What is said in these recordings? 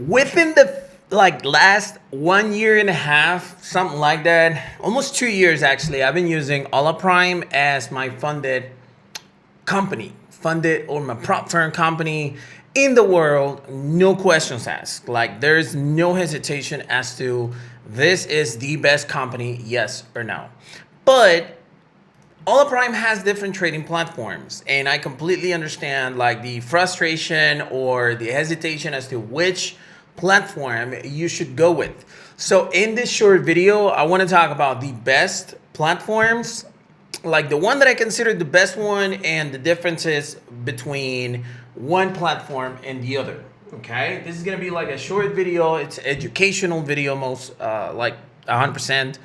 Within the last 1 year and a half, something like that, almost 2 years actually, I've been using Hola Prime as my funded company, funded or my prop firm company in the world. No questions asked. Like there's no hesitation as to this is the best company, yes or no. But Hola Prime has different trading platforms, and I completely understand like the frustration or the hesitation as to which platform you should go with. So in this short video, I want to talk about the best platforms, like the one that I consider the best one and the differences between one platform and the other. Okay, this is gonna be like a short video. It's educational video, most like 100%.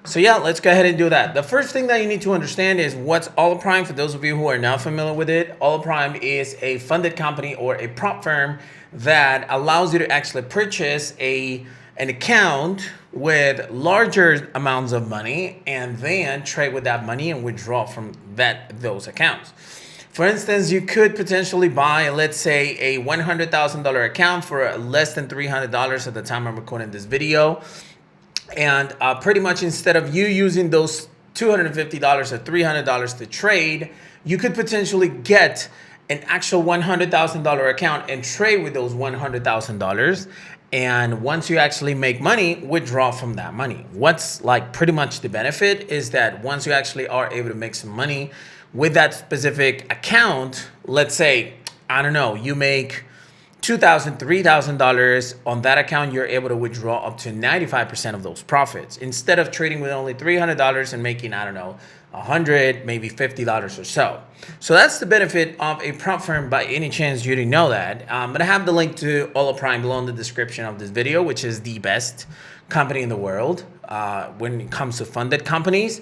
So yeah, let's go ahead and do that. The first thing that you need to understand is what's Hola Prime. For those of you who are not familiar with it, Hola Prime is a funded company or a prop firm that allows you to actually purchase an account with larger amounts of money and then trade with that money and withdraw from those accounts. For instance, you could potentially buy, let's say, a $100,000 account for less than $300 at the time I'm recording this video. And pretty much instead of you using those $250 or $300 to trade, you could potentially get an actual $100,000 account and trade with those $100,000. And once you actually make money, withdraw from that money. What's like pretty much the benefit is that once you actually are able to make some money with that specific account, let's say, I don't know, you make $2,000, $3,000 on that account, you're able to withdraw up to 95% of those profits instead of trading with only $300 and making, I don't know, $100, maybe $50 or so. So that's the benefit of a prop firm. By any chance you didn't know that, I'm gonna have the link to Hola Prime below in the description of this video, which is the best company in the world when it comes to funded companies.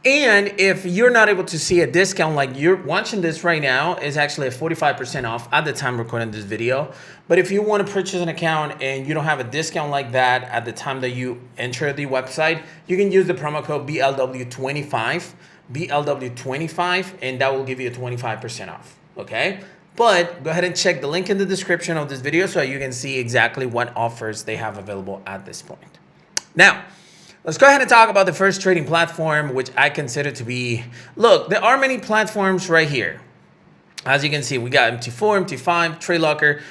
And if you're not able to see a discount, like you're watching this right now, is actually a 45% off at the time recording this video. But if you want to purchase an account and you don't have a discount like that at the time that you enter the website, you can use the promo code BLW25, and that will give you a 25% off. Okay. But go ahead and check the link in the description of this video so you can see exactly what offers they have available at this point. Now, let's go ahead and talk about the first trading platform, which I consider to be, look, there are many platforms right here. As you can see, we got MT4, MT5, Trade Locker.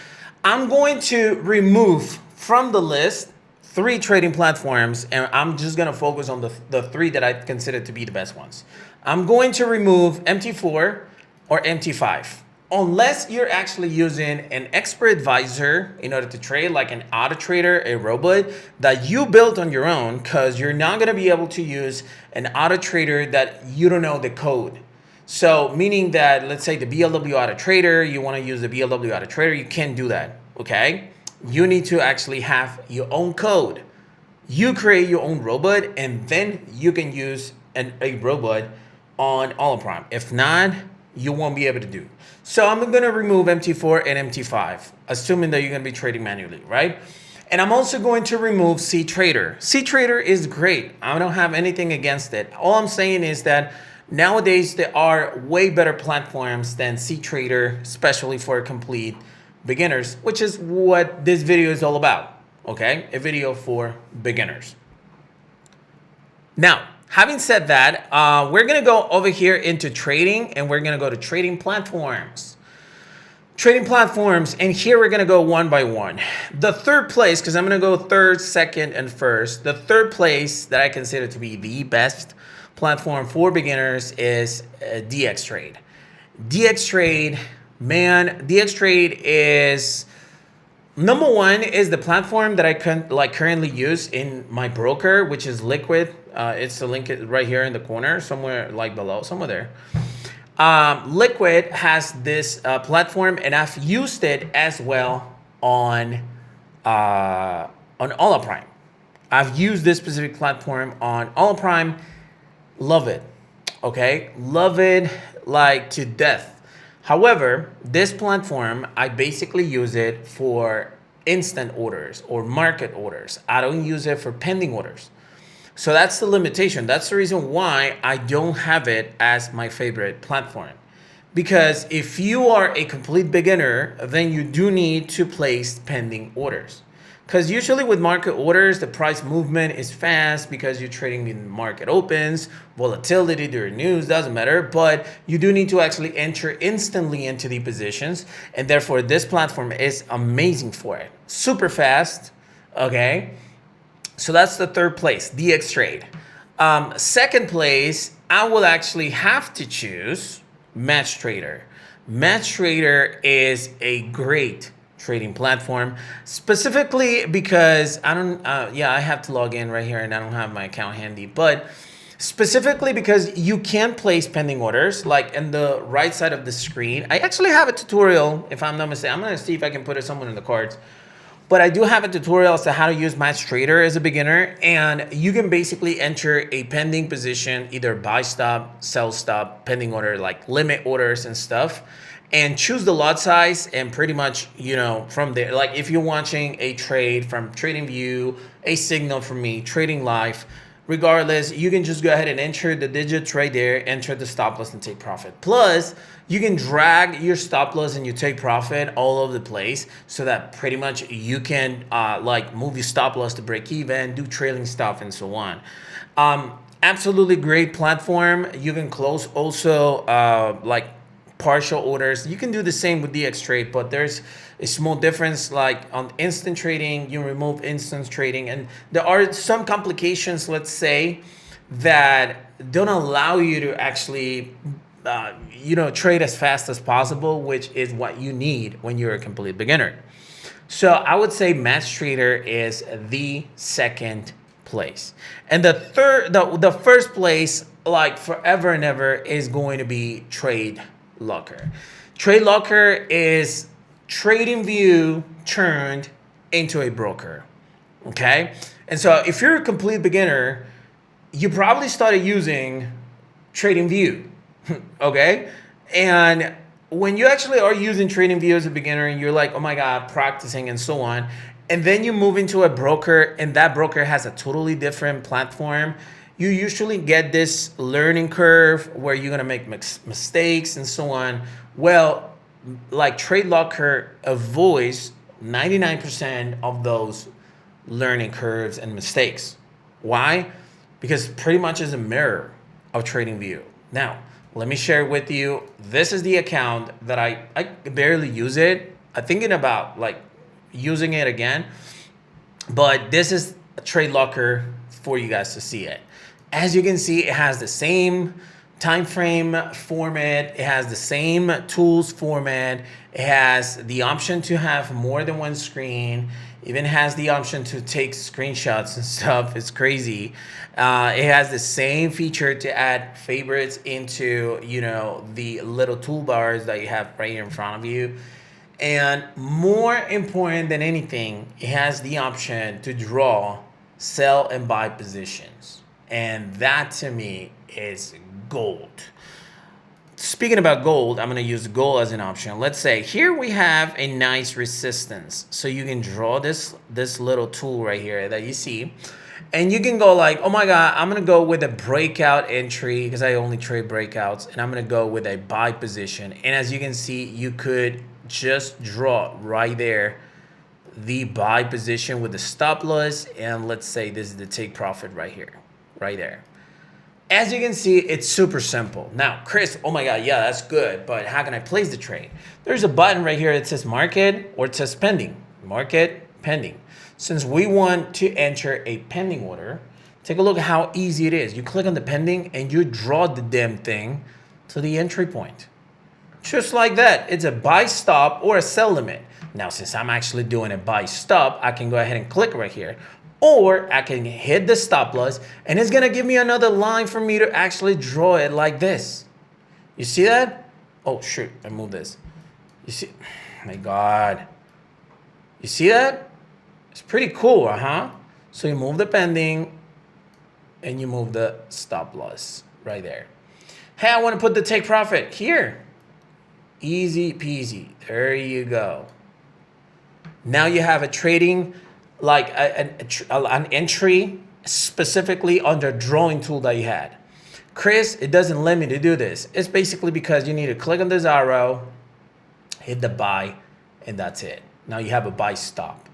I'm going to remove from the list 3 trading platforms, and I'm just going to focus on the 3 that I consider to be the best ones. I'm going to remove MT4 or MT5. Unless you're actually using an expert advisor in order to trade, like an auto trader, a robot that you built on your own, because you're not going to be able to use an auto trader that you don't know the code. So meaning that, let's say the BLW auto trader, you want to use the BLW auto trader, you can't do that. Okay. You need to actually have your own code. You create your own robot and then you can use a robot on Hola Prime. If not, you won't be able to do. So I'm going to remove MT4 and MT5, assuming that you're going to be trading manually, right? And I'm also going to remove C Trader. C Trader is great. I don't have anything against it. All I'm saying is that nowadays there are way better platforms than C Trader, especially for complete beginners, which is what this video is all about. Okay, a video for beginners. Now, having said that, we're going to go over here into trading and we're going to go to trading platforms. Trading platforms, and here we're going to go one by one. The third place, because I'm going to go third, second, and first. The third place that I consider to be the best platform for beginners is DXTrade. DXTrade, man, DXTrade is... Number one is the platform that I currently use in my broker, which is Liquid. It's the link right here in the corner, somewhere like below, somewhere there. Liquid has this platform, and I've used it as well on Hola Prime. I've used this specific platform on Hola Prime. Love it. Okay, love it like to death. However, this platform, I basically use it for instant orders or market orders. I don't use it for pending orders. So that's the limitation. That's the reason why I don't have it as my favorite platform. Because if you are a complete beginner, then you do need to place pending orders. Because usually with market orders, the price movement is fast because you're trading when the market opens, volatility during news, doesn't matter. But you do need to actually enter instantly into the positions. And therefore, this platform is amazing for it. Super fast, okay? So that's the third place, DX Trade. Second place, I will actually have to choose Match Trader. Match Trader is a great trading platform, specifically because I have to log in right here and I don't have my account handy, but specifically because you can place pending orders like in the right side of the screen. I actually have a tutorial, if I'm not mistaken. I'm going to see if I can put it somewhere in the cards. But I do have a tutorial as to how to use Match Trader as a beginner, and you can basically enter a pending position, either buy stop, sell stop, pending order, like limit orders and stuff, and choose the lot size, and pretty much, from there, like if you're watching a trade from TradingView, a signal from me, Trading Live, regardless, you can just go ahead and enter the digits right there, enter the stop loss and take profit. Plus, you can drag your stop loss and you take profit all over the place so that pretty much you can move your stop loss to break even, do trailing stuff and so on. Absolutely great platform. You can close also partial orders. You can do the same with DX Trade, but there's a small difference. Like on instant trading, you remove instant trading, and there are some complications, let's say, that don't allow you to actually trade as fast as possible, which is what you need when you're a complete beginner. So I would say Match Trader is the second place, and the first place, like forever and ever, is going to be Trade Locker. Trade Locker is TradingView turned into a broker. Okay, and so if you're a complete beginner, you probably started using TradingView. Okay, and when you actually are using TradingView as a beginner and you're like, oh my god, practicing and so on, and then you move into a broker and that broker has a totally different platform, you usually get this learning curve where you're gonna make mistakes and so on. Well, like Trade Locker avoids 99% of those learning curves and mistakes. Why? Because pretty much is a mirror of TradingView. Now, let me share with you. This is the account that I barely use it. I'm thinking about like using it again, but this is a Trade Locker for you guys to see it. As you can see, it has the same time frame format. It has the same tools format. It has the option to have more than one screen. Even has the option to take screenshots and stuff. It's crazy. It has the same feature to add favorites into, the little toolbars that you have right here in front of you. And more important than anything, it has the option to draw, sell, and buy positions. And that to me is gold. Speaking about gold, I'm going to use gold as an option. Let's say here we have a nice resistance. So you can draw this little tool right here that you see. And you can go like, oh my God, I'm going to go with a breakout entry because I only trade breakouts. And I'm going to go with a buy position. And as you can see, you could just draw right there the buy position with the stop loss. And let's say this is the take profit right here, right there. As you can see, it's super simple. Now, Chris, oh my God, yeah, that's good, but how can I place the trade? There's a button right here that says market or it says pending. Market, pending. Since we want to enter a pending order, take a look at how easy it is. You click on the pending and you draw the damn thing to the entry point. Just like that. It's a buy stop or a sell limit. Now, since I'm actually doing a buy stop, I can go ahead and click right here. Or I can hit the stop loss and it's gonna give me another line for me to actually draw it like this. You see that? Oh shoot, I moved this. You see, my God. You see that? It's pretty cool, huh? So you move the pending and you move the stop loss right there. Hey, I wanna put the take profit here. Easy peasy, there you go. Now you have a trading, like an entry specifically on the drawing tool that you had. Chris, it doesn't let me to do this. It's basically because you need to click on this arrow, hit the buy, and that's it. Now you have a buy stop.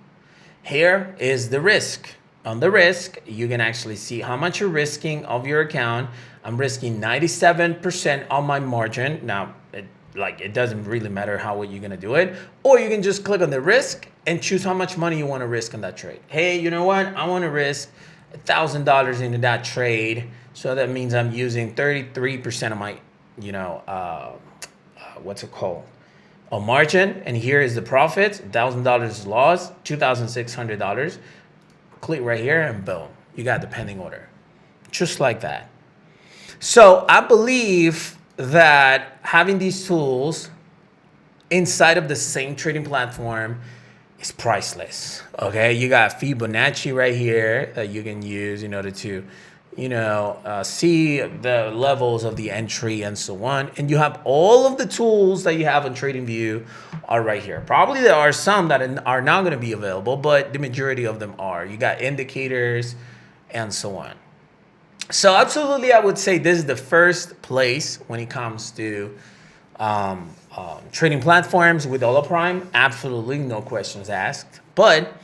Here is the risk. On the risk, you can actually see how much you're risking of your account. I'm risking 97% on my margin. Now, it doesn't really matter how you're gonna do it. Or you can just click on the risk and choose how much money you wanna risk on that trade. Hey, you know what? I wanna risk $1,000 into that trade. So that means I'm using 33% of my, what's it called? A margin. And here is the profit. $1,000 loss, $2,600. Click right here and boom, you got the pending order. Just like that. So I believe that having these tools inside of the same trading platform is priceless. Okay, you got Fibonacci right here that you can use in order to, see the levels of the entry and so on. And you have all of the tools that you have on TradingView are right here. Probably there are some that are not going to be available, but the majority of them are. You got indicators and so on. So absolutely, I would say this is the first place when it comes to trading platforms with Hola Prime. Absolutely, no questions asked. But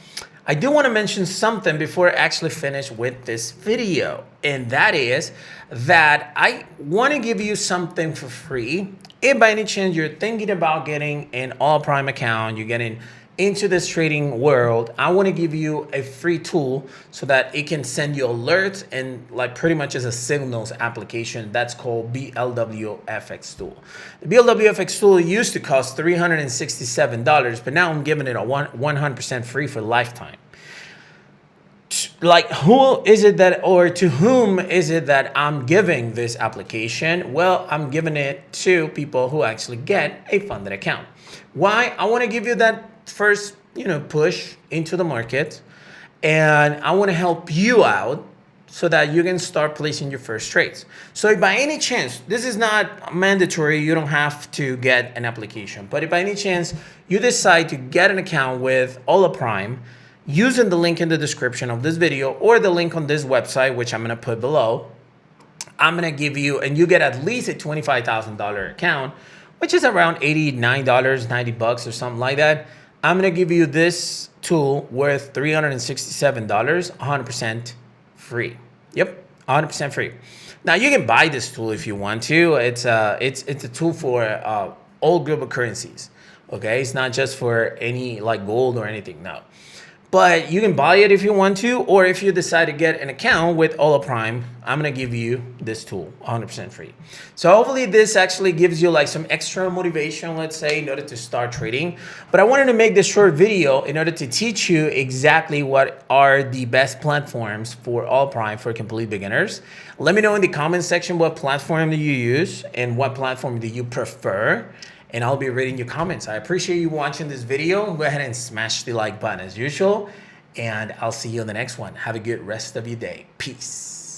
I do want to mention something before I actually finish with this video. And that is that I want to give you something for free. If by any chance you're thinking about getting an Hola Prime account, you're getting into this trading world, I want to give you a free tool so that it can send you alerts and pretty much as a signals application that's called BLWFX tool. The BLWFX tool used to cost $367, but now I'm giving it a 100% free for lifetime. Who is it that, or to whom is it that I'm giving this application? Well, I'm giving it to people who actually get a funded account. Why? I want to give you that first, push into the market, and I want to help you out so that you can start placing your first trades. So if by any chance, this is not mandatory, you don't have to get an application, but if by any chance you decide to get an account with Hola Prime, using the link in the description of this video or the link on this website, which I'm going to put below, I'm going to give you, and you get at least a $25,000 account, which is around $89, $90 or something like that. I'm going to give you this tool worth $367, 100% free. Yep, 100% free. Now you can buy this tool if you want to. It's a tool for all global currencies. Okay, it's not just for any gold or anything. No. But you can buy it if you want to, or if you decide to get an account with Hola Prime, I'm going to give you this tool 100% free. So hopefully this actually gives you some extra motivation, let's say, in order to start trading. But I wanted to make this short video in order to teach you exactly what are the best platforms for Hola Prime for complete beginners. Let me know in the comment section what platform do you use and what platform do you prefer. And I'll be reading your comments. I appreciate you watching this video. Go ahead and smash the like button as usual. And I'll see you on the next one. Have a good rest of your day. Peace.